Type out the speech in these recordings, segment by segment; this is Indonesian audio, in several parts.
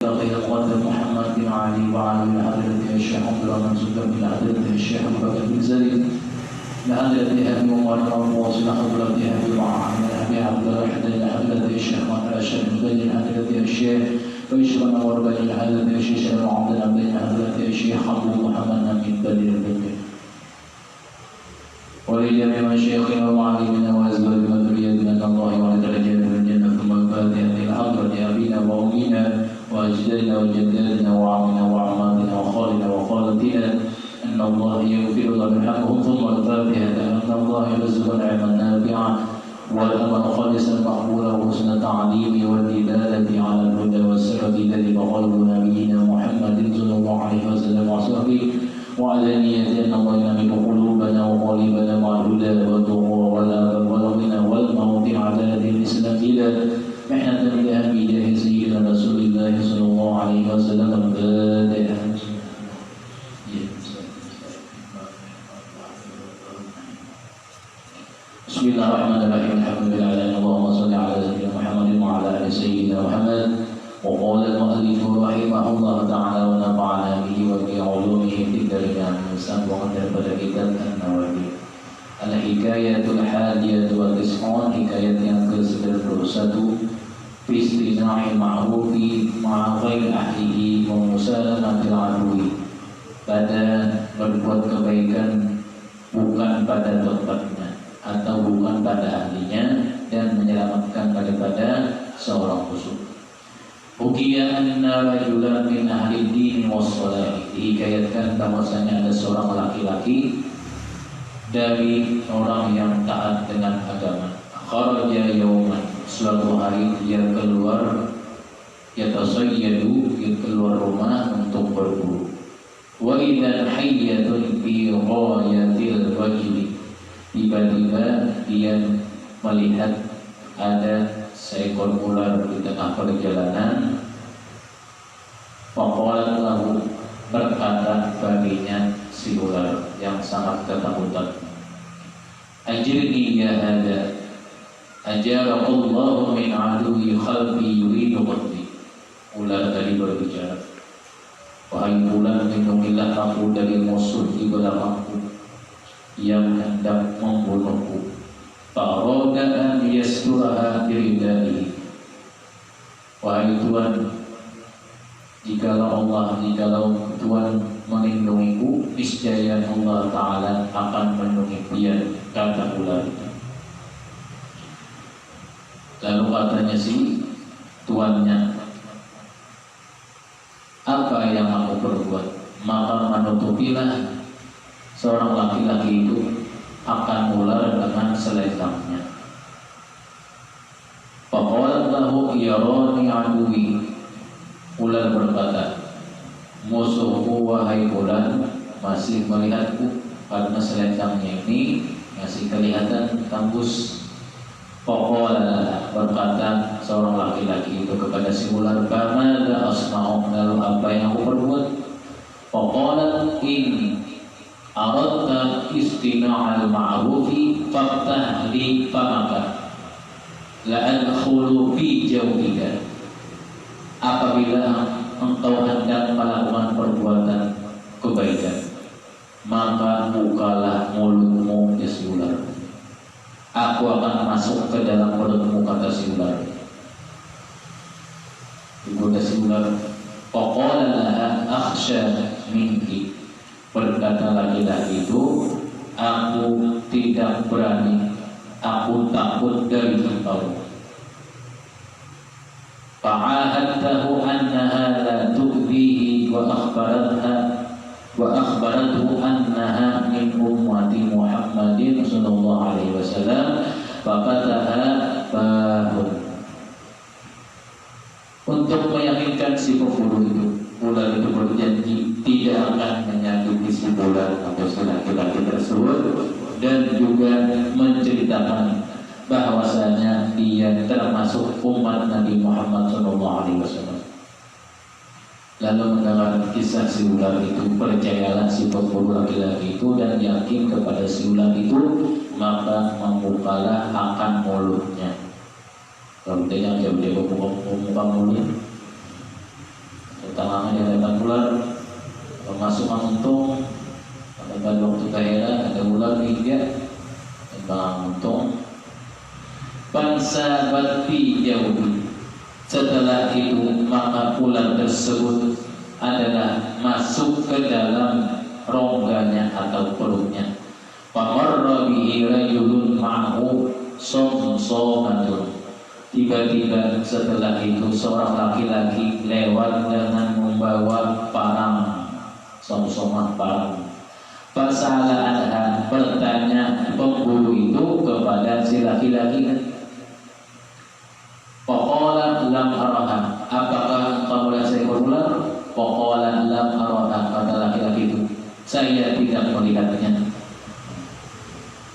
بقي قدر محمد بن علي وعلي حضرة الشيخ عبد الرحمن سلطان بن حضرة الشيخ أبو بكر بن زيد لحضرة أبي عمر وواصل حضرة أبي معاذ أبي عبد الرحمن لحضرة الشيخ محمد الشيخ بن حضرة الشيخ ويشرنا وربنا حضرة الشيخ عبد الرحمن حضرة الشيخ عبد محمد من بدر البدر ولجميع مشايخنا ومعلمنا وأزواجنا وذريتنا الله وعلى درجات الجنة ثم الفاتحة إلى حضرة أبينا وأمنا وأجدادنا وجداتنا وعمنا وعماتنا وخالنا وخالتنا أن الله يغفر ويرحمهم ثم الفاتحة أن الله يرزق العلم النافع والأمل خالصا مقبولا وحسن التعليم والدلالة على الهدى والسرد الذي بقلب نبينا محمد صلى الله عليه وسلم وصحبه وعلى نية أن الله ينمي قلوبنا وقالبنا مع الهدى والتقوى والآداب والغنى والموت على دين الإسلام إلى محنة الله بجاه سيدنا رسول الله صلى الله عليه وسلم الفاتحة. بسم الله الرحمن الرحيم الحمد لله اللهم صل على سيدنا محمد وعلى آل سيدنا محمد. وقال المؤلف رحمه الله تعالى ونفعنا به وبعلومه في الدارين آمين. وقد pada kitab An-Nawawi Al-Hikayatul Hadiyah wal Tis'un, hikayat yang ke-91 fi istina'il ma'rufi ma'a ghairi ahlihi wa musalamatil adui, pada berbuat kebaikan bukan pada tempatnya atau bukan pada ahlinya dan menyelamatkan daripada seorang musuh. Ukiya anna rajulan min ahli din was-salah, dihikayatkan bahwasanya ada seorang laki-laki dari orang yang taat dengan agama. Kharaja yawman, suatu hari dia keluar, yatasayyadu, dia keluar rumah untuk berburu. Wa idzal hayyatun fi ghayatil wajhi, tiba-tiba dia melihat ada seekor ular di tengah perjalanan. Faqala lahu, berkata baginya si ular yang sangat ketakutan, ajirni ya hada, ajarallahu min aduwi khalqi yuridu qatli. Ular tadi berbicara, wahai ular, lindungilah aku dari musuh di belakangku yang hendak membunuhku. Fa'arada an yasturaha biridaihi, wahai Tuhan, jikalau Tuhan melindungiku, niscaya Allah Ta'ala akan melindungi dia, kata ular itu. Lalu katanya si tuannya, apa yang aku perbuat? Maka menutupilah seorang laki-laki itu akan ular dengan selendangnya. Faqala lahu yarani aduwi, ular berkata, musuhku wahai ular masih melihatku karena selendangnya ini masih kelihatan tembus. Faqala, berkata seorang laki-laki itu kepada si ular, famada asna'u, lalu apa yang aku perbuat? Faqala in aradta istina'al ma'rufi faftah li famaka la adkhulu fi jawbika, apabila engkau hendak melakukan perbuatan kebaikan maka bukalah mulutmu, ya si ular, aku akan masuk ke dalam perutmu, kata si ular. Kata si ular, faqala laha akhsha minki, berkata laki-laki itu, aku tidak berani, aku takut dari engkau. Fa'ahadtahu annaha la tu'bihi wa akhbarathu annaha min ummati Muhammadin sallallahu alaihi wasallam, faqataha bahun. Untuk meyakinkan si pembunuh itu, ular itu berjanji tidak akan menyakiti si ular atau si laki-laki tersebut, dan juga menceritakan bahwasanya dia termasuk umat Nabi Muhammad SAW. Lalu mendengar kisah si ular itu, percayalah si pembunuh laki-laki itu dan yakin kepada si ular itu, maka membukalah akan mulutnya. Kalau tidak jauh dia membuka mulut, pertama dia datang ular, masuk untung, pada waktu kahera ada ular hingga untung. Pansabat fi jauhi. Setelah itu maka ular tersebut adalah masuk ke dalam rongganya atau perutnya. Famarra bihi rajulun ma'hu somsomatun. Tiba-tiba setelah itu seorang laki-laki lewat dengan membawa parang, somsomah parang. Fasala anha, bertanya pemburu itu kepada si laki-laki. Faqala lam araha, apakah engkau melihat seekor ular? Faqala lam araha, kata laki-laki itu, saya tidak melihatnya.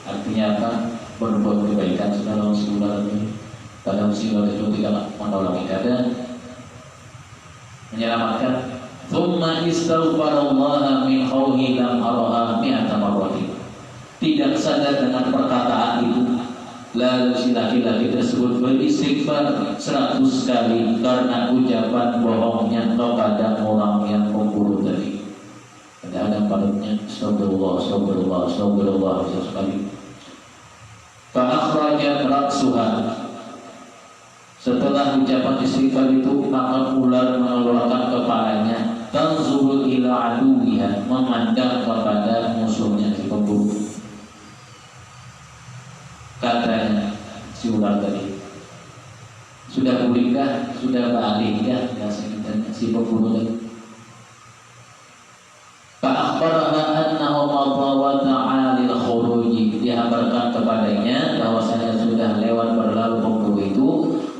Artinya apa? Berbuat kebaikan sudah lawan si ular ini. Padahal si ular itu tidak menolong keadaan, menyelamatkan. Thumma istaghfarallaha min khawhi lam araha mi'ata marratin. Tidak sadar dengan perkataan itu, lalu si laki-laki tersebut beristighfar 100 kali karena ucapan bohongnya kepada orang yang memburu tadi. Ada padatnya astagfirullah, astagfirullah, astagfirullah 100 kali. Fa akhraja ra'suha. Setelah ucapan istighfar itu, maka ular mengeluarkan kepalanya, tanzuru ila aduwiha, memandang kepada musuhnya si pemburu. Katanya si ular tadi, sudah pulihkah, sudah balikkah si pemburu tadi. Fa'akhbaraha annahu madha ta'alil khuruji, dihabarkan kepadanya bahwasanya sudah lewat berlalu pemburu itu.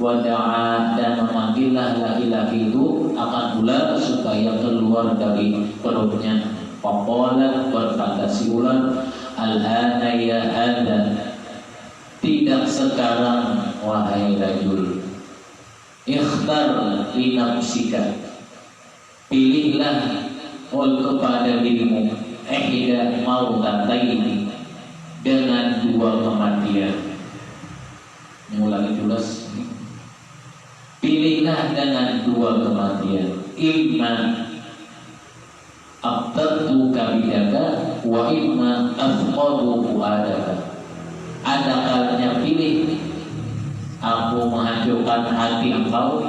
Wada'a, dan memanggillah laki-laki itu akan ular supaya keluar dari perutnya. Faqala, berkata si ular, al-ana ya hada, tidak sekarang wahai rajul. Ikhtar li nafsika, pilihlah kepada dirimu ihda mautataini, dengan 2 kematian. Mengulangi jelas, pilihlah dengan 2 kematian. Imma abtatu kabidaka wa imma afqadu fuadaka. Ada kalanya pilih, aku menghancurkan hati engkau,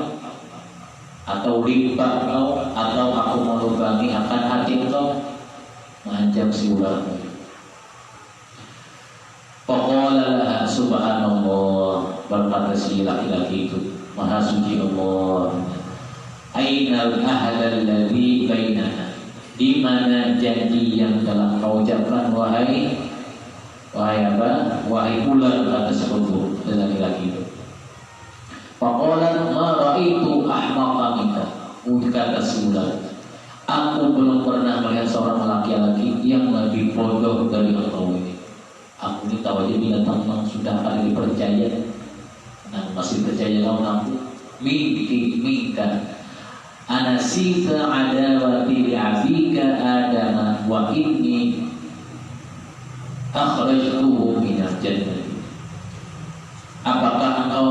atau limpa engkau, atau aku melubangi akan hati engkau. Mengancam si ular. Faqala laha subhanallah, berkata si laki-laki itu, maha suci Allah, ainal ahadal ladzi bainana, di mana janji yang telah kau ucapkan wahai apa? Wahai ular, kata si pemburu laki-laki itu. Faqala ma ra'aitu ahmaqa minka, kata si ular, aku belum pernah melihat seorang laki-laki yang lebih bodoh dari engkau ini. Aku ini tahu aja binatang yang sudah ada dipercaya, nah masih percaya kau aku. Minka anasita adawati li'abika adama wa inni akhrajtuhu minal jannah. Apakah engkau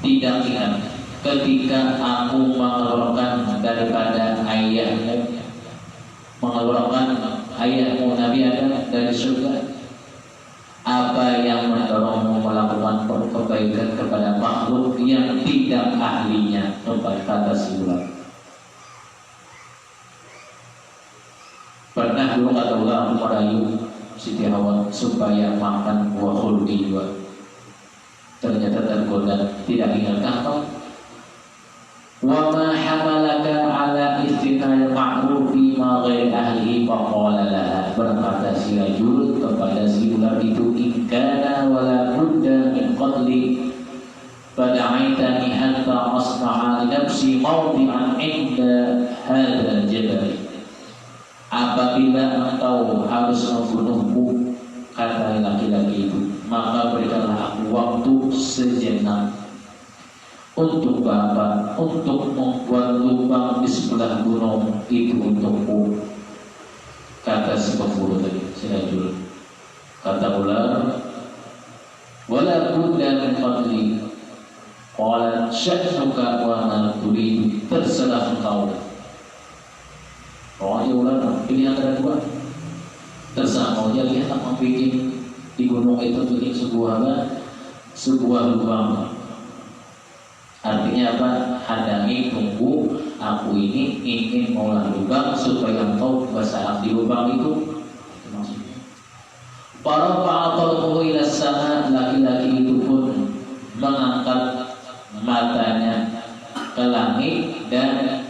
tidak ingat ketika aku mengeluarkan daripada ayahmu, mengeluarkan ayahmu Nabi Adam dari surga? Apa yang mendorongmu melakukan kebaikan kepada makhluk yang tidak ahlinya? Kata si ular. Pernah dulu kata ular, aku merayu Siti Hawa supaya makan buah khuldi juga. Ternyata tergoda. Tidak ingatkah kau? Wa ma hamalaka ala istinal ma'rufi ma ghairi ahlihi faqala laha, berkata si rajul kepada si ular itu, ikana wala budda min qatli fada'aitani hatta asna'a li nafsi mawdi'an inda hadzal jabal. Apabila engkau harus membunuhku, kata laki-laki itu, maka berikanlah aku waktu sejenak. Untuk apa? Untuk membuat lubang di sebelah gunung itu untukku, kata si pemburu tadi, si rajul. Kata ular, wala budda min qatli, qala sya'nuka wa mal turi, terserah engkau. Pokoknya ulang pilih antara dua. Terserah engkau. Dia lihat apa bikin di gunung itu bikin sebuah lubang. Artinya apa? Hadangi, tunggu. Aku ini ingin mengolah lubang supaya engkau basah di lubang itu. Maksudnya. Para fa'atalhu ila sama, laki-laki itu pun mengangkat matanya ke langit dan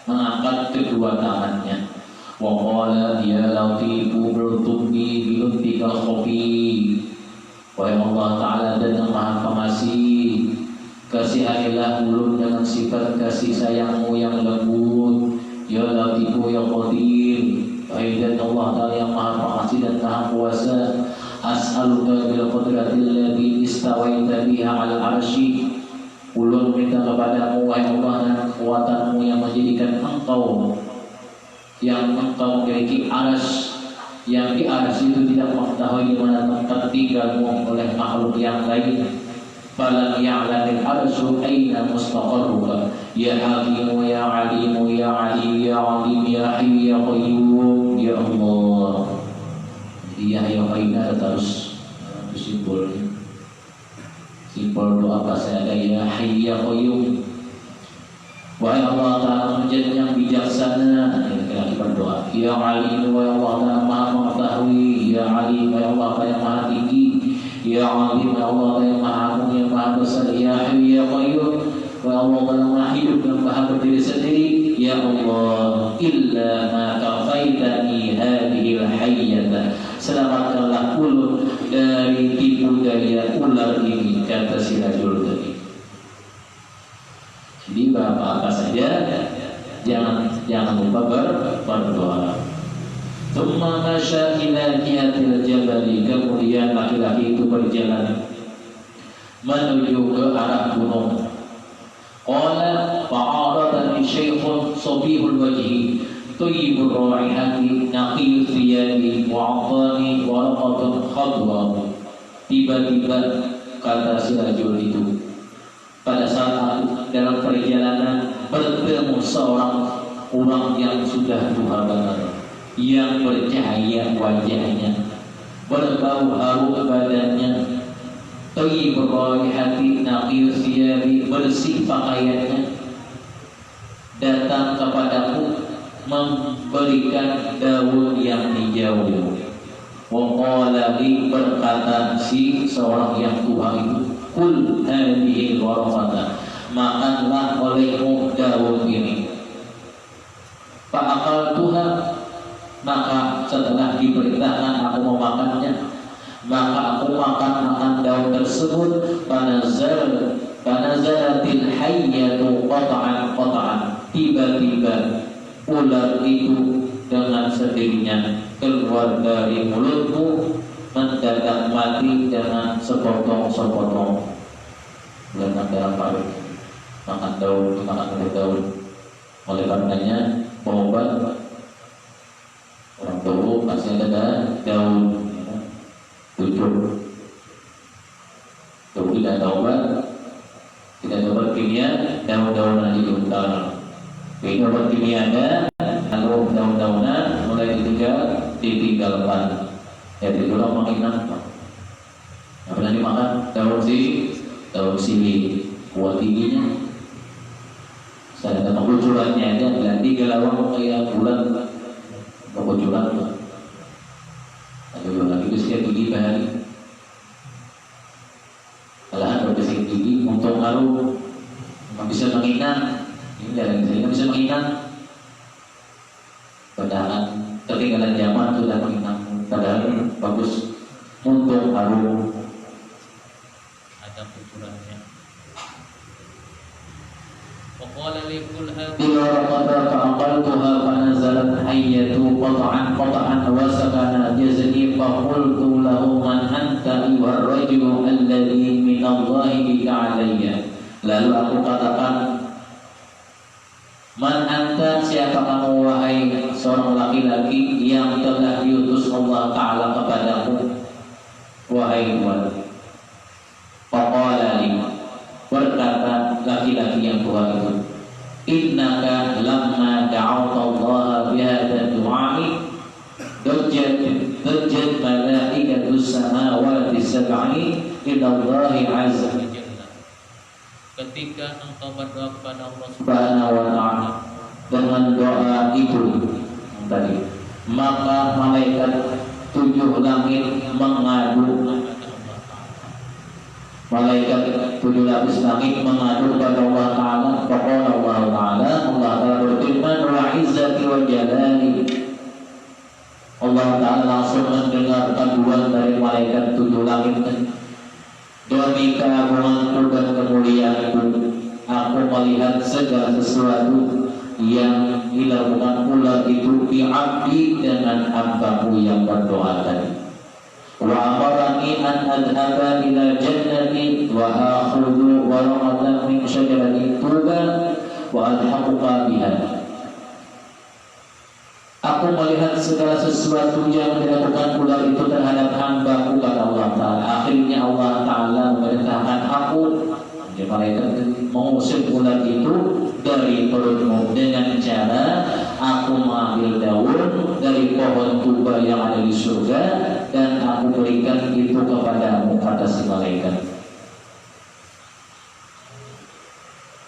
mengangkat kedua tangannya. Wa qala ya latifu bertubi bilutika khafi. Wahai Allah Ta'ala dan yang Maha Pengasih, kasihanilah ulun dengan sifat kasih sayangmu yang lembut. Ya latifu ya qadir. Wahai dan Allah Ta'ala yang Maha Pengasih dan Maha Kuasa, as'aluka bil qudratil ladzi istawaita biha 'alal 'arsy. Ulun minta kepadamu wahai Allah dengan kekuatanmu yang menjadikan engkau memiliki arsy, yang di arsy itu tidak mengetahui di mana tempat tinggalmu oleh makhluk yang lain. Falam ya'lamil arsyu aina mustaqarruha. Ya Hakimu ya Alimu ya Ali ya Alim ya Hayy ya Qayyum ya Allah. Ya Qayyum terus simbol doa pas ada ya Hayy ya Qayyum. Wahai Allah Ta'ala menjadi yang bijaksana, kita berdoa. Ya Alim, wahai Allah Ta'ala Maha mengetahui. Ya Alim, wahai Allah Ta'ala yang Maha tinggi. Ya Alim, wahai Allah Ta'ala yang Maha agung, yang Maha besar. Ya Hayy ya Qayyum, wahai Allah Ta'ala yang Maha hidup dan Maha berdiri sendiri. Ya Allah, illa ma kafaitani hadhil hayyata. Selamatkanlah ulun dari tipu daya ular ini, kata si rajul tadi. Jadi apa saja jangan lupa berdoa. Tsumma masya ila jihatil jabali, kemudian laki-laki itu berjalan menuju ke arah gunung. Qala fa'aradani syaikhun sabihul wajhi thayyibur raihati naqiyul thiyali wa 'atani waraqatan khadwa. Tiba-tiba kata si rajul itu, pada saat aku dalam perjalanan bertemu seorang orang yang sudah tua banget, yang bercahaya wajahnya, berbau harum badannya, thayyibur raihati naqiyus thiyabi, bersih pakaiannya, datang kepadaku memberikan daun yang hijau. Wa qala li, berkata si seorang yang tua itu, kul hadhihi waraqata, makanlah olehmu daun ini. Fa'akaltuha, maka setelah diperintahkan aku memakannya, maka aku makan daun tersebut. Panazalatil hayyatu qata'an, tiba-tiba ular itu dengan sendirinya keluar dari mulutmu, mendadak mati dengan sepotong-sepotong. Bulan dalam parut, makan daun. Oleh karenanya obat orang dulu pasti ada daun tujuh. Kalau tidak ada obat, tidak ada obat kimia, daun-daunan diuntar. Ini obat kimia ada, lalu daun-daunan mulai ditinggalkan. Ya itulah mengingat. Yang pernah dimakan daun sili, kuat tingginya. Saya ada kemunculannya aja, ganti galawang kayak bulan kemunculan. Ada bulan itu sekian gigi bahari. Malahan berbesar gigi, untung harum, bisa mengingat. Ini jalan saya bisa mengingat. Padahal ketinggalan zaman sudah mengingat. Padahal bagus untuk harum. Ada ukurannya. Waqala li kul hadhihi waraqata fa'aqaltuha fanazalat hayyatu qata'an wa sakana jazni fa qultu lahu man anta ayyuhar rajulu alladhi min Allahi bika alayya. Lalu aku katakan, man anta, siapa kamu wahai seorang laki-laki yang telah diutus Allah Ta'ala kepadaku, wahai Tuhan. Faqala li, berkata laki-laki yang tua itu, innaka lamma da'awta Allah bihadha du'ai dajjat malaikatus samawati sab'i ila Allah azza wa jalla. Ketika engkau berdoa kepada Allah Subhanahu wa taala dengan doa itu tadi, maka malaikat 7 langit mengadu, malaikat 7 lapis langit mengadu kepada Allah Ta'ala. Faqala Allah Ta'ala, Allah Ta'ala berfirman, wa izzati wa jalali. Allah Ta'ala langsung mendengar aduan dari malaikat 7 langit. Demi keagunganku dan kemuliaanku, aku melihat segala sesuatu yang dilakukan ular itu bi'abdi dengan hambaku yang berdoa tadi. Wa amarani an adhaba ila jannati wa akhudhu waraqatan min syajaratin tuba wa adhaquka biha. Aku melihat segala sesuatu yang dilakukan ular itu terhadap hambaku kata Allah Ta'ala. Akhirnya Allah Ta'ala memerintahkan aku, malaikat mengusir ular itu dari perutmu dengan cara aku mengambil daun dari pohon tuba yang ada di surga dan aku berikan itu kepadamu, kata si malaikat.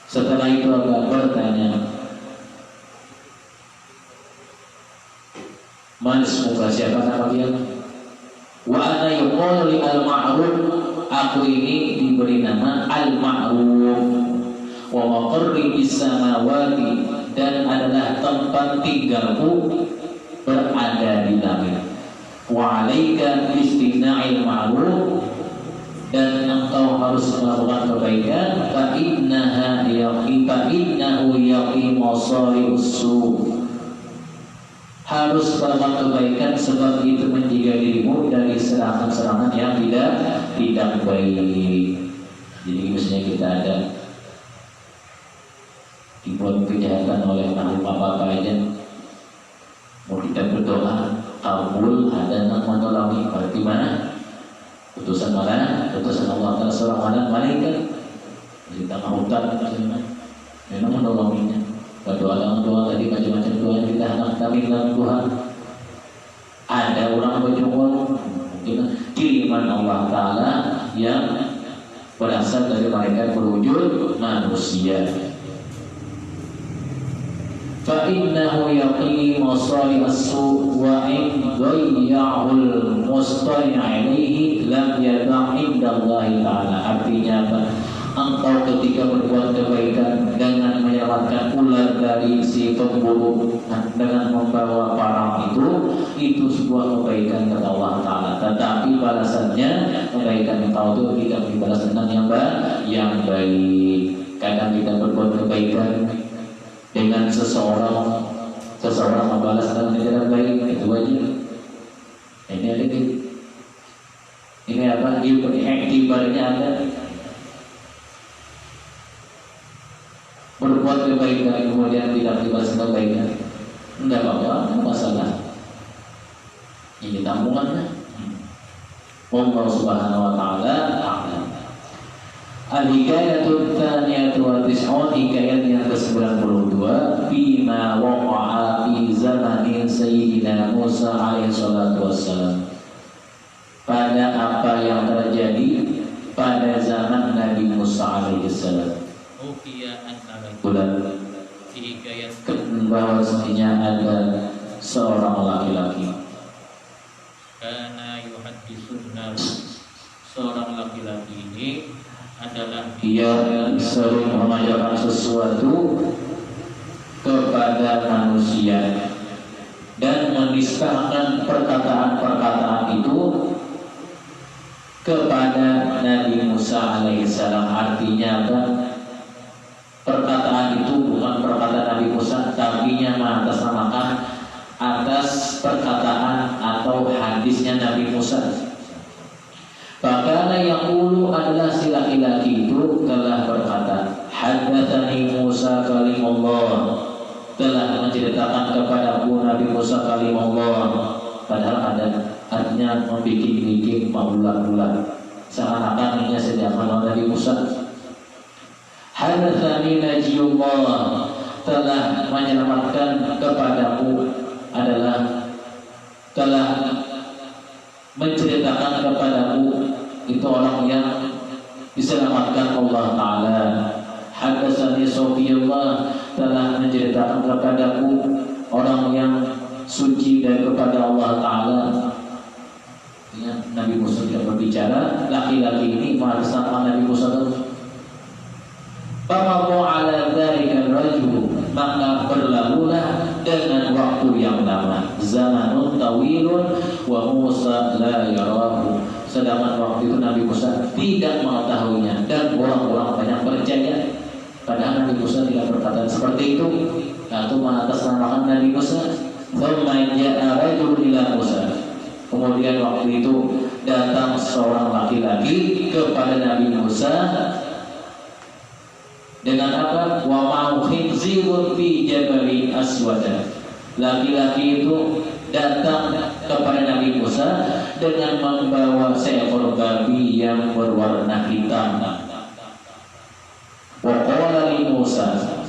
Setelah itu Abu bertanya, man ismuka, siapa nama dia? Wa ana yuqalu li al-ma'ruf, aku ini diberi nama al-ma'ruf. Wa maqarri bis samawati, dan adalah tempat tinggalku berada di langit. Wa 'alaika istina'il ma'ruf, dan engkau harus melakukan kebaikan. Fa innahu yaqi masari'us su', harus melakukan kebaikan sebab itu menjaga dirimu dari serangan-serangan yang tidak baik. Jadi misalnya kita ada dibuat kejahatan oleh makhluk apa aja, mau kita berdoa kabul, ada yang menolongi, berarti mana? Putusan mana? Putusan Allah Ta'ala, seorang malaikat di tengah hutan memang menolonginya. Berdoa dengan doa tadi, macam-macam doa yang kita hendak dalam Tuhan. Ada orang berjongkol, mungkin kiriman Allah Ta'ala yang berasal dari malaikat berwujud manusia. Fa innahu yaqi masari'as su' wa in dhayya'ul mustari' alaihi lam yada' indallahi ta'ala. Artinya apa? Engkau ketika berbuat kebaikan dengan menyelamatkan ular dari si pemburu dengan membawa parang itu sebuah kebaikan kata Allah Ta'ala. Tetapi balasannya kebaikan yang kau itu tidak dibalas dengan yang baik. Kadang kita berbuat kebaikan dengan seseorang membalas dengan yang baik, itu aja. Ini ada ini apa? Iktibarnya ada. Berbuat kebaikan kemudian tidak dibalas kebaikan, tidak apa-apa, tidak masalah. Ini tanggungannya. Allah Subhanahu wa Ta'ala a'lam. Al-hikayatu tsaniyatu wa tis'un, hikayat yang ke-92, bima waqa'a fi zamanin sayyidina Musa alaihi salatu wassalam, pada apa yang terjadi pada zaman Nabi Musa alaihi salam. Bulan bahwasanya ada seorang laki-laki, karena yuhaddisunna, seorang laki-laki ini adalah dia sering mengajarkan sesuatu kepada manusia dan menistakan perkataan-perkataan itu kepada Nabi Musa alaihissalam. Artinya apa? Perkataan itu bukan perkataan Nabi Musa, tapi mengatasnamakan atas perkataan atau hadisnya Nabi Musa. Bagaimana yang ulu adalah si laki-laki itu telah berkata, haddatsani Musa kalimullah, telah menceritakan kepadaku Nabi Musa kalimullah. Padahal ada artinya membikin-bikin, mengulang-ulang, seakan-akan ini sejak Nabi Musa. Hadatsani najiyullah, telah menyelamatkan kepadamu adalah telah menceritakan kepadamu itu orang yang diselamatkan Allah Ta'ala. Hadatsani Sofiyullah telah menceritakan kepadaku orang yang suci dari kepada Allah Ta'ala. Ya, Nabi Musa tidak berbicara, laki-laki ini mengatakan Nabi Musa Faqadu ala dzalika rajul, maka berlalulah dengan waktu yang lama, zamanun tawilun wa Musa la yarahu. Sedangkan waktu itu Nabi Musa tidak mengetahuinya dan orang-orang banyak percaya. Padahal Nabi Musa tidak berkata seperti itu. Lalu mengatasnamakan Nabi Musa. Tsumma ja'a rajulun ila Musa. Kemudian waktu itu datang seorang laki-laki kepada Nabi Musa dengan apa? Wa ma'u khinzirun fi jabali aswada. Laki-laki itu datang kepada Nabi Musa dengan membawa seekor babi yang berwarna hitam. Wa qala li Musa,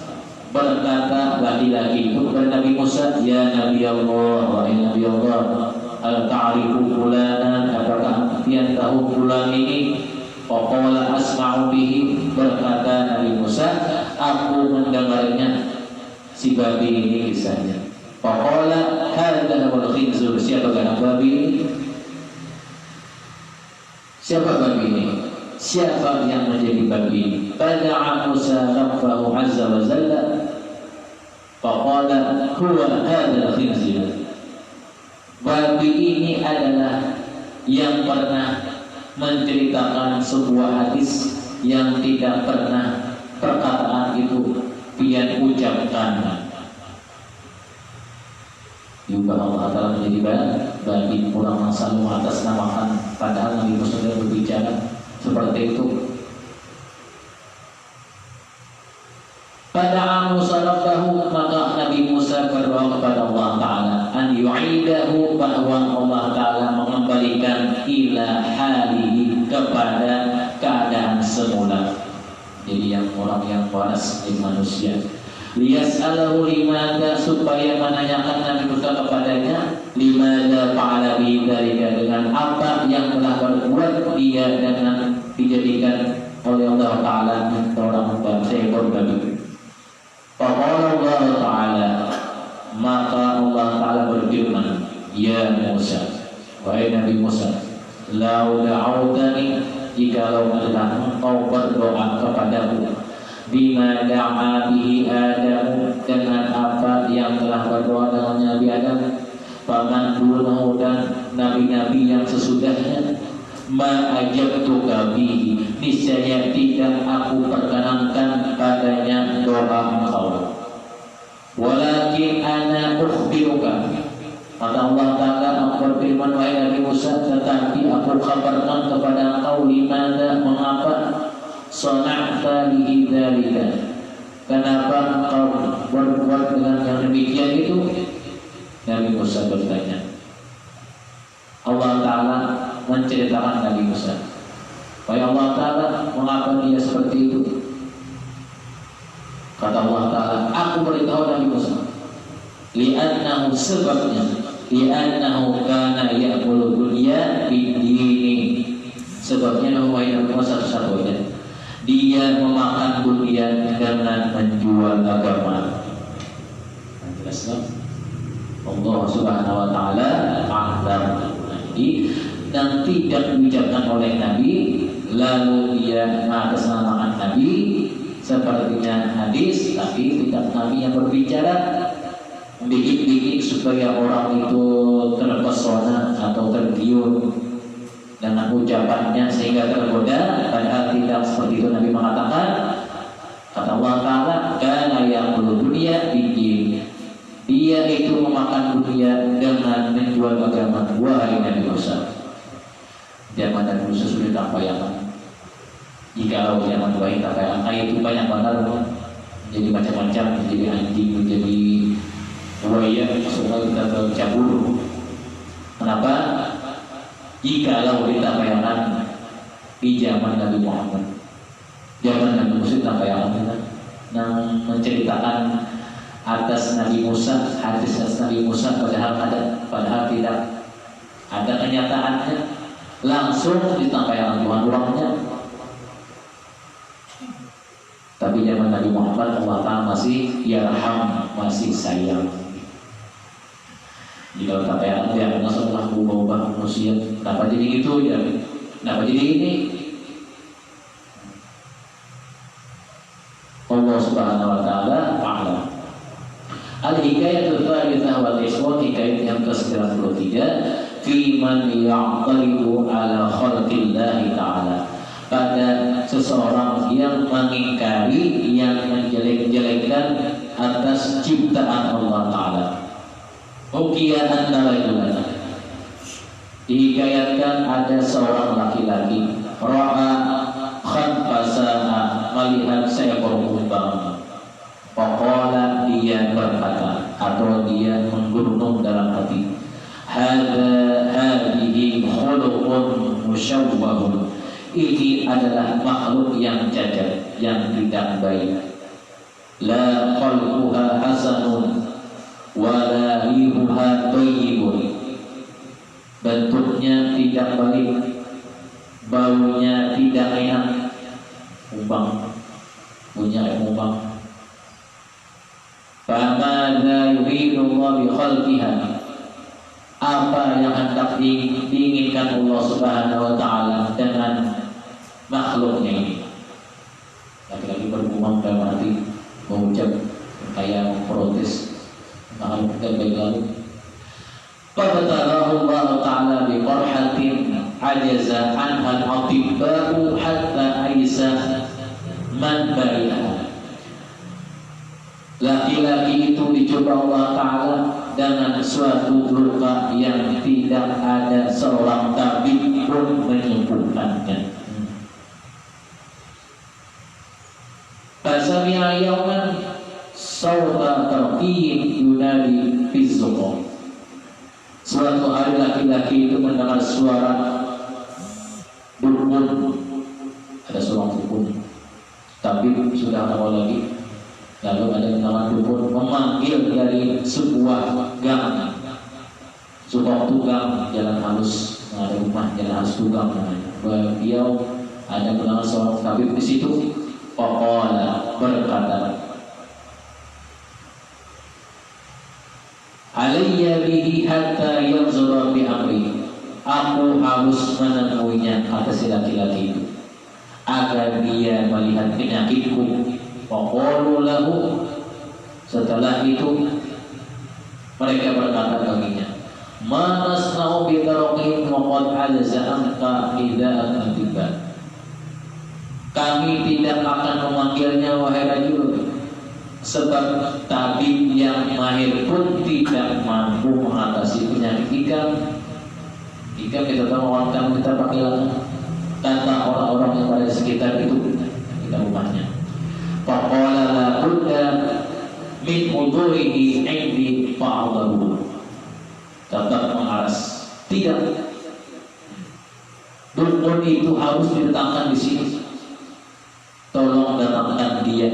berkata laki-laki itu kepada Nabi Musa, ya Nabi Allah, wahai Nabi Allah, al ta'rifu fulanan, apakah kalian tahu fulan ini? Qala asma'u bihi, berkata Nabi Musa, aku mendengarnya si babi ini kisahnya. Qala hadza wal khinzur, siapa anak babi ini? Siapa babi ini? Siapa yang menjadi babi ini? Fada'a Musa rabbahu azza wa jalla faqala huwa hadza khinzur. Babi ini adalah yang pernah menceritakan sebuah hadis yang tidak pernah perkataan itu pian ucapkan. Juga Allah Ta'ala menjadi babi, kurang selalu mengatasnamakan, padahal Nabi Musa berbicara seperti itu. Pada Musa rabbahu, maka Nabi Musa berdoa kepada Allah Ta'ala an yu'idahu, bahwa Allah Ta'ala mengembalikan ila halihi, kepada keadaan semula. Jadi yang orang yang waras di manusia. Liyas'alahu limada, supaya menanyakan Nabi Musa kepadanya limada fa'ala bi dzalika, dengan apa yang telah berbuat dia dengan dijadikan oleh Allah Ta'ala orang seekor babi. Faqala Allah Ta'ala, maka Allah Ta'ala berfirman, ya Musa, wahai Nabi Musa, lau da'autani, jikalau adalah engkau berdoa kepadaku, bima da'a bihi Adam, dengan apa yang telah berdoa dengan Nabi Adam, paman dunahu, dan nabi-nabi yang sesudahnya, ma ajabtuka bihi, niscaya tidak aku perkenankan padanya doa engkau. Walakin ana ukhbiruka, maka Allah Ta'ala berfirman, wahai Nabi Musa, tetapi aku kabarkan kepada engkau, limada, mengapa, sana'ta lihi dzalika, kenapa engkau berbuat dengan yang demikian itu? Nabi Musa bertanya. Allah Ta'ala menceritakan Nabi Musa, wahai Allah Ta'ala, mengapa dia seperti itu? Kata Allah Ta'ala, aku beritahu Nabi Musa, li'annahu, sebabnya, li'annahu kana ya'kulu dunya bidini, sebabnya wahai Nabi Musa sesungguhnya dia memakan dunia dengan menjual agama. Jelaslah Allah Subhanahu wa Ta'ala a'lam. Dan tidak diucapkan oleh Nabi, lalu dia mengatasnamakan Nabi sepertinya hadis, tapi tidak Nabi yang berbicara, bikin-bikin supaya orang itu terpesona atau tergiur dengan ucapannya sehingga tergoda, padahal tidak seperti itu. Nabi mengatakan, kata Allah Ta'ala, kana ya'kulu dunya bidin, dia itu memakan dunia dengan menjual agama. Wahai Nabi Musa, zaman Nabi Musa sudah tak bayangkan. Jika zaman baik tak bayangkan, itu banyak banget, menjadi macam-macam, menjadi anjing, menjadi buaya, semua kita tercabur. Kenapa? Jikalau kita bayangkan di zaman Nabi Muhammad, zaman Nabi Musa tak bayangkan kita, yang menceritakan atas Nabi Musa, hadis atas Nabi Musa, padahal tidak ada kenyataannya, langsung disampaikan Tuhan orangnya. Tapi zaman Nabi Muhammad Allah Ta'ala masih yarham, masih sayang. Jika sampaikan dia masalah berubah manusia, kenapa jadi gitu ya? Kenapa jadi ini? Allah Subhanahu wa Ta'ala a'lam. Al-hikayatul thalithah wal iswat, hikayat yang ke-93 fi man ya'taridu ala khalqillahi ta'ala, pada seseorang yang mengingkari, yang menjelek-jelekkan atas ciptaan Allah Ta'ala. Ukiya antara itu dihikayatkan ada seorang laki-laki ra'a khanfasa'a, melihat seekor kumbang. Faqala, dia berkata atau dia menggunung dalam hati, hadihi khuluqun musyawwahun, ini adalah makhluk yang cacat, yang tidak baik. La khalquha hasanun wa la rihuha thayyibun, bentuknya tidak baik, baunya tidak enak. Kumbang punya kumbang. Famadza yuridu Allah bi khalqiha, apa yang hendak diinginkan Allah Subhanahu wa Ta'ala dengan makhluknya ini? Lagi-lagi bergumam dalam hati, mengucap kayak memprotes makhluk tidak baik lalu. Fabtarahu Allah Ta'ala bi qarhatin ajaza anha al-atibba'u hatta aisa man bari'aha. Laki-laki itu dicoba Allah Ta'ala dengan suatu luka yang tidak ada seorang tabib pun menyembuhkannya. Fasami'a yawman sawta tarqiyin yunadi fi zuqum. Suatu hari laki-laki itu mendengar suara dukun, ada seorang dukun, tabib sudah awal lagi. Lalu ada kenalan dukun memanggil dari sebuah gang, sebuah tugang jalan halus, ada rumah jalan halus tugang namanya. Beliau ada kenalan seorang tabib di situ. Faqala, berkata, alayya bihi hatta yanzura bi amri, aku harus menemuinya, kata si laki-laki itu, agar dia melihat penyakitku. Faqalu lahu, setelah itu mereka berkata baginya, ma nasna'u bi tarqin wa qad alza'amka idza atiba, kami tidak akan memanggilnya wahai rajul, sebab tabib yang mahir pun tidak mampu mengatasi penyakit ikam. Ikam kita tahu orang kamu kita pakai lagi, kata orang-orang yang pada sekitar itu kita rumahnya. Faqala la budda min udhurihi indi fa'adahu, tetap mengaras, tidak, dukun itu harus didatangkan di sini, tolong datangkan dia,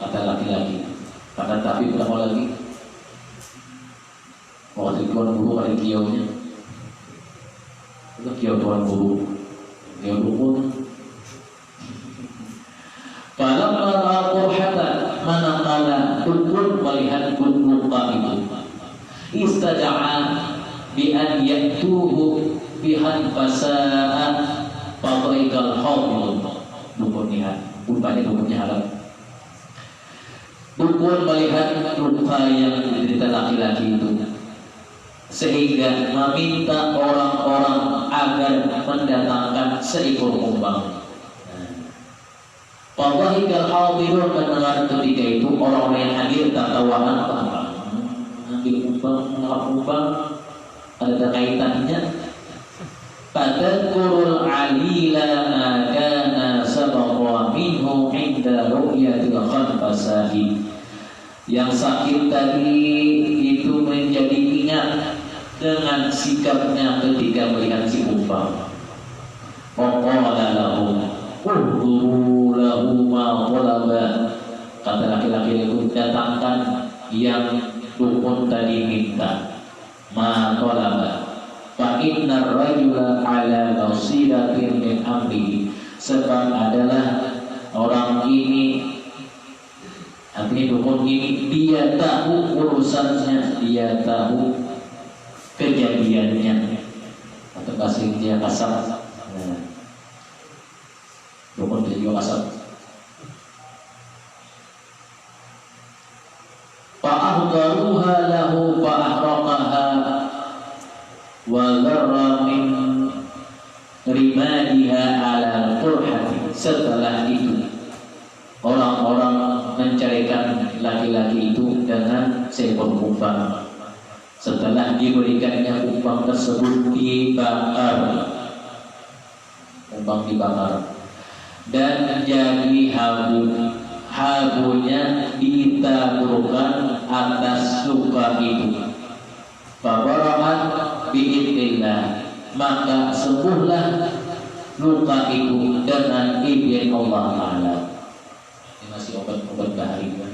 kata laki-laki. Kata tapi berapa lagi? Waktu tuan guru ada kiaunya, itu kiau tuan guru, kiau dukun. Falamma ra'a qurhatan, manakala dukun melihat luka itu, istaja'a bi an ya'tuhu bihan fasa'a fadhaiqal hawd. Dukun lihat, rupanya dukunnya halal. Dukun melihat luka yang diderita laki-laki itu, sehingga meminta orang-orang agar mendatangkan seekor kumbang. Fadhaiqal hadirun, mendengar ketika itu orang-orang yang hadir tertawaan, apa? Ambil kumbang, ada kaitannya. Fadhkurul alila ma kana sabaqa minhu inda ru'yatil khanfasahi, yang sakit tadi itu menjadi ingat dengan sikapnya ketika melihat si kumbang. Faqala lahu udhuru lahu ma talaba, kata laki-laki itu, datangkan yang dukun tadi minta. Ma talaba fa innar rajula ala basiratin min amrihi, sebab adalah orang ini, artinya dukun ini, dia tahu urusannya, dia tahu kejadiannya, atau bahasa dia kasar. Dukun bisa juga kasar. Fa'ahdaruha lahu fa'ahraqaha wa dharra min rimadiha ala qurhati. Setelah itu orang-orang mencarikan laki-laki itu dengan seekor kumbang. Setelah diberikannya kumbang tersebut dibakar, kumbang dibakar dan menjadi habunya ditaburkan atas luka itu. Fabarahat biidznillah, maka sembuhlah luka itu dengan izin Allah Ta'ala. Ini masih obat-obat bahari kan?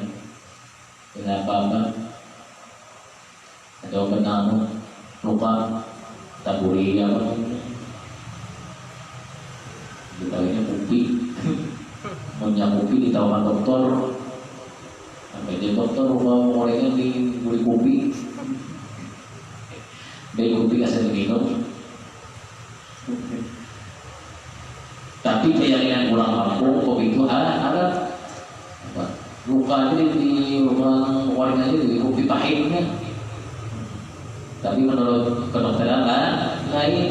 Kenapa apa? Ada obat namun luka taburi apa? Ditawarnya kopi, punya kopi ditawarkan dokter. Sampai dia dokter mau orangnya diberi kopi. Dari kopi kasih minum. Tapi keyakinan pulang kampung kopi itu ada luka itu di orang orangnya itu di kopi pahitnya. Tapi menurut kedokteran lain,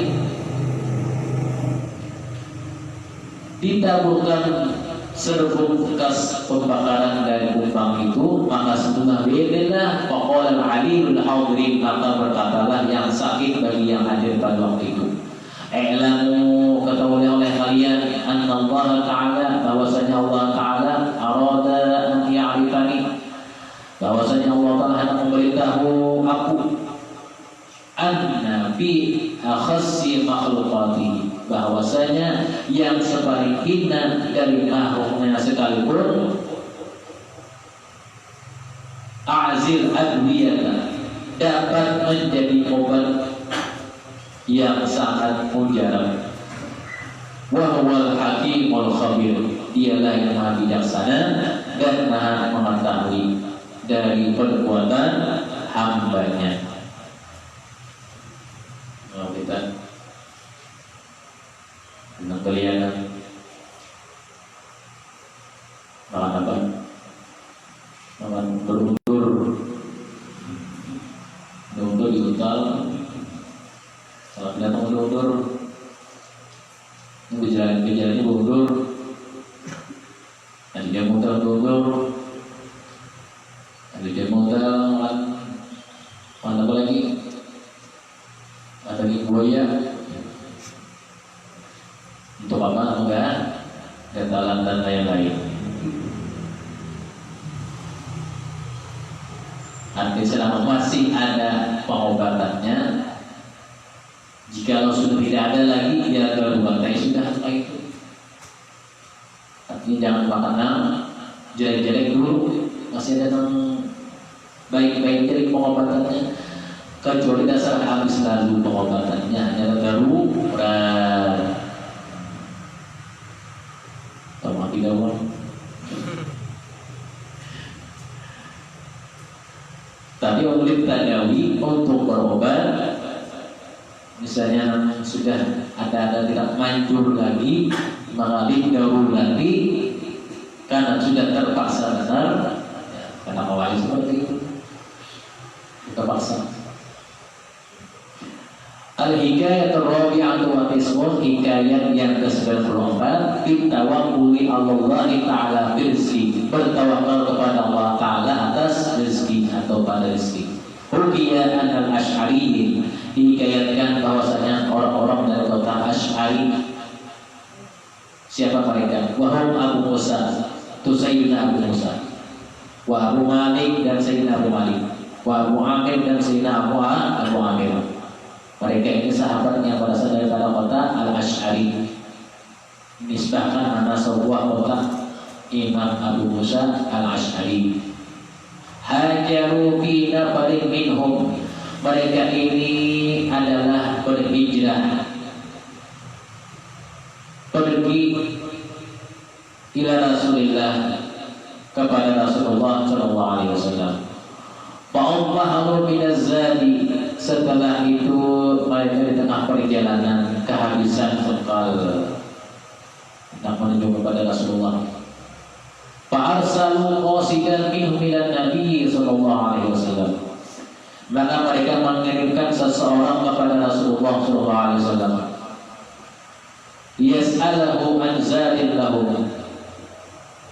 ditaburkan serbuk bekas pembakaran dari kumbang itu, maka setengah biidznillah faqala al-alimul hadirin, maka berkatalah yang sakit bagi yang hadir pada waktu itu, i'lamu, ketahui oleh kalian, anna Allah Ta'ala, bahwasanya Allah Ta'ala arada an ya'rifani, bahwasanya Allah Ta'ala hendak memberitahu aku, anna fi akhassi makhluqatihi, bahwasanya yang sepaling hina dari makhluknya sekalipun, azil adwiyata, dapat menjadi obat yang sangat mujarab. Wa huwal hakimul khabir, dialah yang maha bijaksana dan maha mengetahui dari perbuatan hambanya. Kita tentang kelihatan makan apa? Makan beruntur diuntal. Kalau kelihatan beruntur, gejalanya beruntur, ada dia muter beruntur, ada dia muter mana apa lagi? Ada di buaya. Untuk apa? Enggak getalan dan lain-lain. Artinya selama masih ada pengobatannya, jika sudah tidak ada lagi, dia berbuat sudah setelah itu. Artinya jangan makan jelek-jelek dulu, masih ada yang baik-baik dari pengobatannya, kecuali dasar habis lalu pengobatannya hanya darurat. Tapi oleh tadawi untuk berobat, misalnya sudah ada tidak manjur lagi, mengalih darurat lagi, karena sudah terpaksa benar, karena awalnya seperti itu, terpaksa. Al-hikayat ar-rabi'atu wa tis'un, hikayat yang ke-94, bitawakkuli Allah Ta'ala rizki, bertawakal kepada Allah Ta'ala atas rezeki atau pada rezeki. Ruqiyah al-Asy'ari, dihikayatkan bahwasanya orang-orang dari kota Asy'ari. Siapa mereka? Wahum Abu Musa, itu Sayyidina Abu Musa, wa Abu Malik dan Sayyidina Abu Malik, wa Abu Amir dan Sayyidina Abu Amir. Mereka ini sahabatnya berasal dari kota Al-Asy'ari. Nisbahkan nama sebuah kota Imam Abu Musa Al-Asy'ari. hajaru fi nafarin minhum, mereka ini adalah berhijrah pergi ila Rasulillah, kepada Rasulullah sallallahu alaihi wasallam. Fa'ammahu minaz-zadi, setelah itu mereka di tengah perjalanan kehabisan bekal hendak menuju kepada Rasulullah. Fa'arsalu qasidan minhum ila Nabi sallallahu alaihi wasallam, maka mereka mengirimkan seseorang kepada Rasulullah sallallahu alaihi wasallam, yas'aluhu an zadin lahum,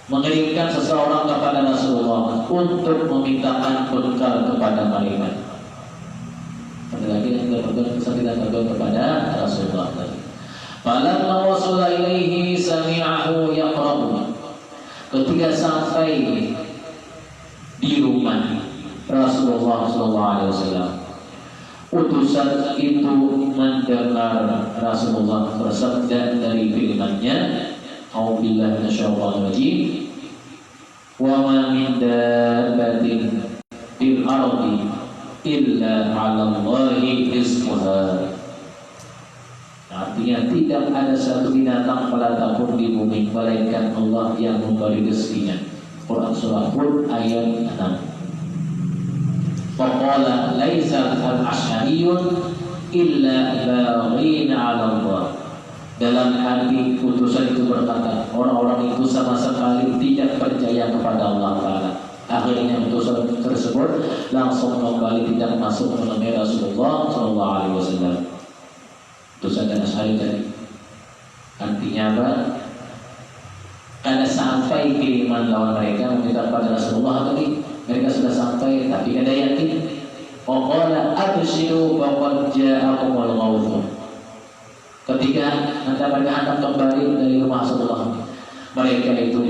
mengirimkan seseorang kepada Rasulullah untuk memintakan bekal kepada mereka. Lagi kita berdoa kepada Rasulullah. Falamma wasala ilaihi sami'ahu yaqra'u, ketika sampai di rumah Rasulullah sallallahu alaihi wasallam, utusan itu mendengar Rasulullah bersabda dari firman-Nya, A'udzubillahi minasyaitonir rajim, wa ma min dabbatin fil ardi illa 'alallahi rizquha. Artinya tidak ada satu binatang melata pun di bumi melainkan Allah yang memberi rezekinya. Quran surah Hud ayat 6. Faqala laisa al-asy'ariyun illa baghina 'ala Allah. Dalam hati utusan itu berkata, orang-orang itu sama sekali tidak percaya kepada Allah Ta'ala. Akhirnya utusan tersebut langsung kembali tidak masuk menemui Rasulullah sallallahu alaihi wasallam. Utusan dan Asy'ari tadi artinya apa? Karena sampai kiriman lawan mereka meminta kepada Rasulullah tadi, mereka sudah sampai tapi ada yakin. Qala abshiru faqad ja'akumul ghawth. Ketika mereka akan kembali dari rumah Rasulullah, mereka itu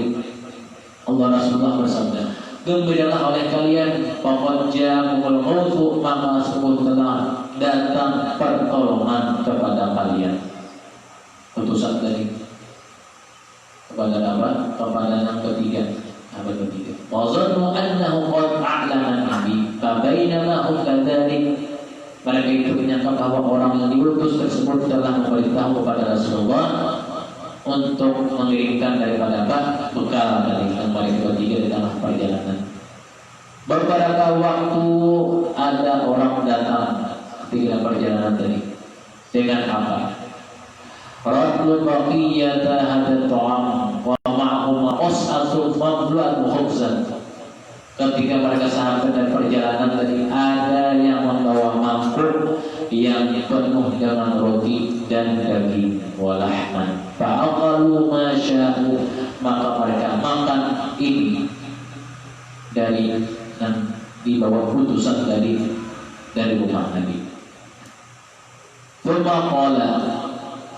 Allah Rasulullah bersabda, gembiralah oleh kalian, faqad ja'akumul ghawth, maka sungguh telah datang pertolongan kepada kalian. Utusan dari kepada apa? Kepada yang ketiga. Apa ketiga? Wa zannu annahu qad a'lama nabi, fa bainama hum kadzalik. Mereka itu menyangka bahwa orang yang diutus tersebut telah memberitahu kepada Rasulullah untuk mengirimkan daripada apa? Bekal dari mereka bertiga di tengah perjalanan. Beberapa waktu ada orang datang ketika perjalanan tadi dengan apa? Radlu baqiyata hadha ta'am wa ma'hum qas'atu fadlan wa khubzan. Ketika mereka sampai dari perjalanan tadi, ada yang membawa mangkuk yang penuh dengan roti dan daging walahman. Fa'aqalu ma sya'u, maka mereka makan ini dari dan dibawa putusan dari rumah Nabi. Thumma qala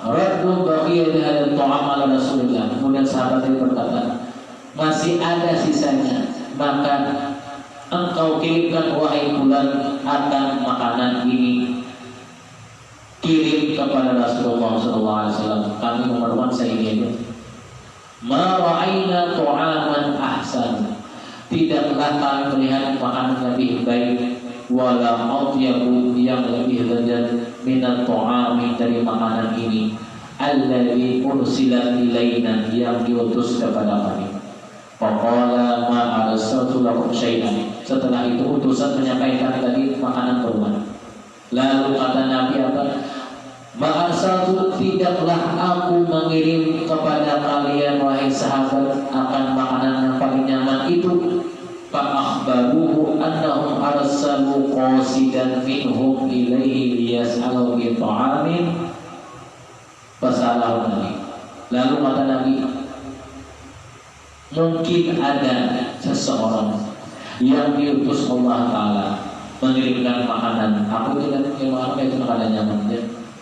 raddu baqiyati hadha ta'am ala Rasulillah. Kemudian sahabat itu berkata, masih ada sisanya, maka engkau kirimkan wahai fulan akan makanan ini, kirim kepada Rasulullah SAW. Kami memerlukan sehingga ma ra'ayna ta'aman ahsan, tidaklah kami melihat makanan lebih baik, wala atyabu, yang lebih lezat, minat ta'ami, dari makanan ini, alladzi ursila ilaina, yang diutus kepada kami. Faqala ma arsaltu lakum syai'an. Setelah itu utusan menyampaikan tadi makanan keluar. Lalu kata Nabi apa? Ma arsaltu, tidaklah aku mengirim kepada kalian wahai sahabat akan makanan yang paling nyaman itu. Fa akhbaruhu annahum arsalu qasidan minhum ilaihi liyas'alu bi ta'amin fasalahu Nabi. Lalu kata Nabi, mungkin ada seseorang yang diutus Allah Ta'ala mengirimkan makanan. Aku tidak mengatakan itu makanan nyaman,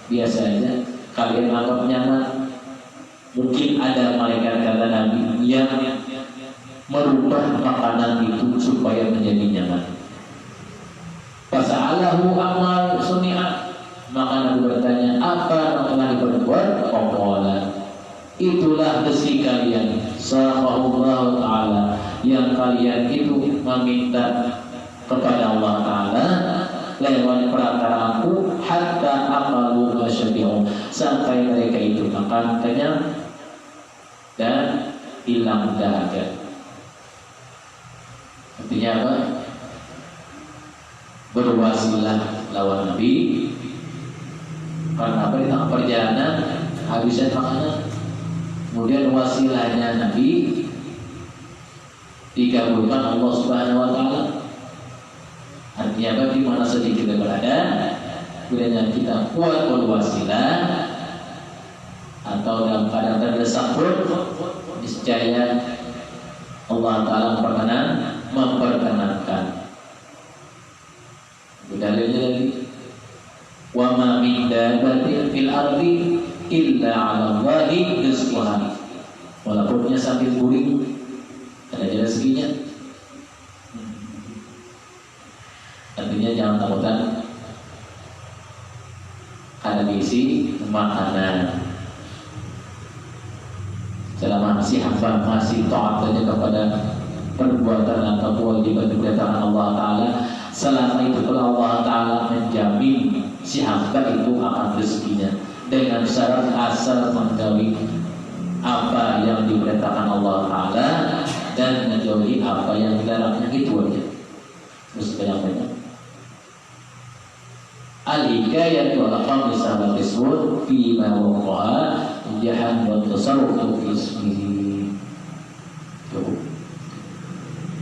biasa aja, kalian anggap nyaman. Mungkin ada malaikat, kata Nabi, yang merubah makanan itu supaya menjadi nyaman. Fasa'alahu amal suni'a, maka Nabi bertanya, apa yang telah diperbuat? Qala, itulah besi kalian, Sa'allahu Ta'ala, yang kalian itu meminta kepada Allah Ta'ala lewat perantara aku hatta aqalu wa syabi'u, sampai mereka itu makan kenyang dan hilang dahaga. Artinya apa? Berwasilah lawan Nabi karena apa? Di tengah perjalanan habisan makanan, kemudian wasilahnya Nabi dikabulkan Allah Subhanahu wa Ta'ala. Artinya apa? Di mana saja kita berada, bila kita kuat berwasilah atau dalam keadaan terdesak pun, niscaya Allah Ta'ala memperkenankan. Dalilnya lagi, wa ma min dabbatin fil ardi illa 'ala Allahi rizquha. Walaupun dia sambil guling, ada rezekinya. Artinya jangan takutan ada misi makanan. Selama masih hamba masih taat saja kepada perbuatan atau kewajiban kedatangan Allah Ta'ala, selama itu kalau Allah Ta'ala menjamin si hamba itu akan rezekinya dengan syarat asal mengetahui apa yang diperintahkan Allah Ta'ala dan menjauhi apa yang dilarangnya, itu aja. Terus banyak-banyak al-hikayatu al-khamisah wal qismun fima waqa'a jahan wa tasarrufu fi ismihi.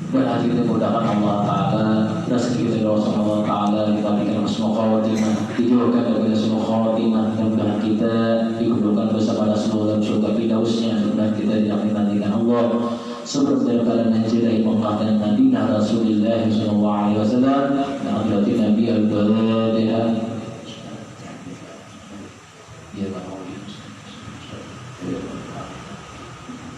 Berarti kita mudahkan Allah Ta'ala, rezeki kita doa Allah Ta'ala, diberikan husnul khawatimah, dijauhkan dari semua khawatimah, mudah-mudahan kita dikumpulkan bersama seluruh dalam surga firdausnya, mudah-mudahan kita dinantikan Allah seperti dalam menjadi Mekah dan Madinah Rasulullah sallallahu alaihi wasallam dan berarti Nabi al-Fatihah. Ya Allah.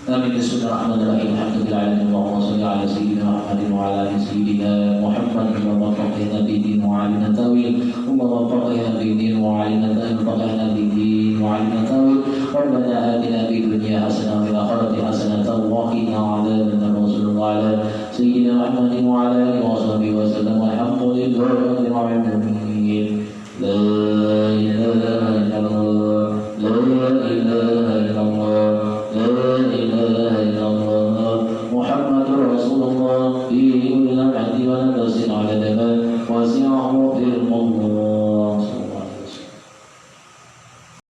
Amin. Bismillahirrahmanirrahim. Alhamdulillahirabbil alamin. Allahumma shalli ala sayyidina Muhammadin wa ala ali sayyidina Muhammad. Allahumma faqihna bid-din wa 'allimna tawil. Allahumma faqihna bid-din wa 'allimna tawil. Faqihna bid-din wa 'allimna tawil. Rabbana atina fid dunya hasanah wa fil akhirati hasanah wa qina 'adzaban nar. Sallallahu ala sayyidina Muhammadin wa ala alihi wa sahbihi wa sallam. Alhamdulillah.